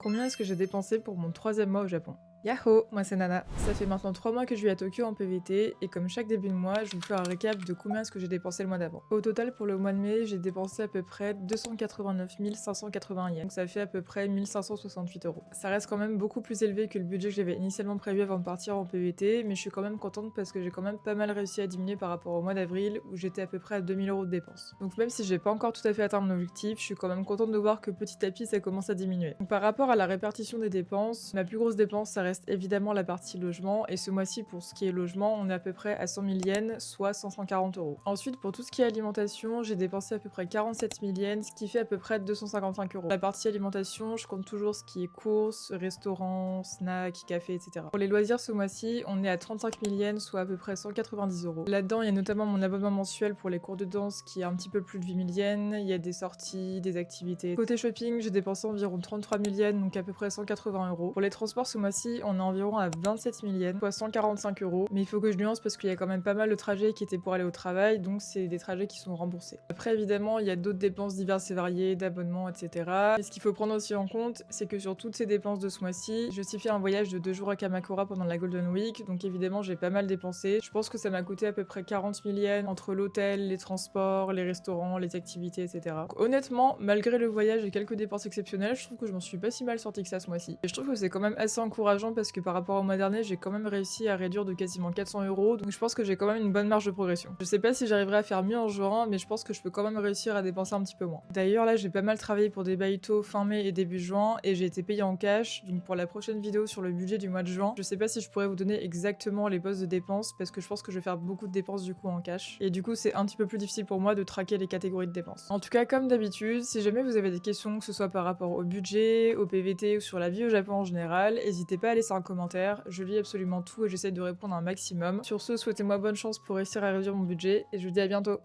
Combien est-ce que j'ai dépensé pour mon troisième mois au Japon? Yahoo, moi c'est Nana. Ça fait maintenant 3 mois que je vis à Tokyo en PVT et comme chaque début de mois, je vous fais un récap de combien est-ce que j'ai dépensé le mois d'avant. Au total pour le mois de mai, j'ai dépensé à peu près 289 580 yens, donc ça fait à peu près 1568 euros. Ça reste quand même beaucoup plus élevé que le budget que j'avais initialement prévu avant de partir en PVT, mais je suis quand même contente parce que j'ai quand même pas mal réussi à diminuer par rapport au mois d'avril où j'étais à peu près à 2000 euros de dépenses. Donc même si j'ai pas encore tout à fait atteint mon objectif, je suis quand même contente de voir que petit à petit ça commence à diminuer. Donc, par rapport à la répartition des dépenses, ma plus grosse dépense ça reste évidemment la partie logement, et ce mois-ci pour ce qui est logement, on est à peu près à 100 000 yens, soit 540 euros. Ensuite pour tout ce qui est alimentation, j'ai dépensé à peu près 47 000 yens, ce qui fait à peu près 255 euros. La partie alimentation, je compte toujours ce qui est courses, restaurants, snacks, café, etc. Pour les loisirs ce mois-ci, on est à 35 000 yens, soit à peu près 190 euros. Là-dedans, il y a notamment mon abonnement mensuel pour les cours de danse qui est un petit peu plus de 8 000 yens, il y a des sorties, des activités. Côté shopping, j'ai dépensé environ 33 000 yens, donc à peu près 180 euros. Pour les transports ce mois-ci, on est environ à 27 000 yens, soit 145 euros. Mais il faut que je nuance parce qu'il y a quand même pas mal de trajets qui étaient pour aller au travail, donc c'est des trajets qui sont remboursés. Après évidemment, il y a d'autres dépenses diverses et variées, d'abonnements, etc. Et ce qu'il faut prendre aussi en compte, c'est que sur toutes ces dépenses de ce mois-ci, je suis fait un voyage de 2 jours à Kamakura pendant la Golden Week, donc évidemment j'ai pas mal dépensé. Je pense que ça m'a coûté à peu près 40 000 yens entre l'hôtel, les transports, les restaurants, les activités, etc. Donc, honnêtement, malgré le voyage et quelques dépenses exceptionnelles, je trouve que je m'en suis pas si mal sorti que ça ce mois-ci. Et je trouve que c'est quand même assez encourageant parce que par rapport au mois dernier, j'ai quand même réussi à réduire de quasiment 400 euros, donc je pense que j'ai quand même une bonne marge de progression. Je sais pas si j'arriverai à faire mieux en juin, mais je pense que je peux quand même réussir à dépenser un petit peu moins. D'ailleurs là, j'ai pas mal travaillé pour des baïtos fin mai et début juin, et j'ai été payée en cash, donc pour la prochaine vidéo sur le budget du mois de juin, je sais pas si je pourrais vous donner exactement les postes de dépenses, parce que je pense que je vais faire beaucoup de dépenses du coup en cash, et du coup c'est un petit peu plus difficile pour moi de traquer les catégories de dépenses. En tout cas, comme d'habitude, si jamais vous avez des questions, que ce soit par rapport au budget, au PVT ou sur la vie au Japon en général, n'hésitez pas à laisser un commentaire, je lis absolument tout et j'essaie de répondre un maximum. Sur ce, souhaitez-moi bonne chance pour réussir à réduire mon budget, et je vous dis à bientôt.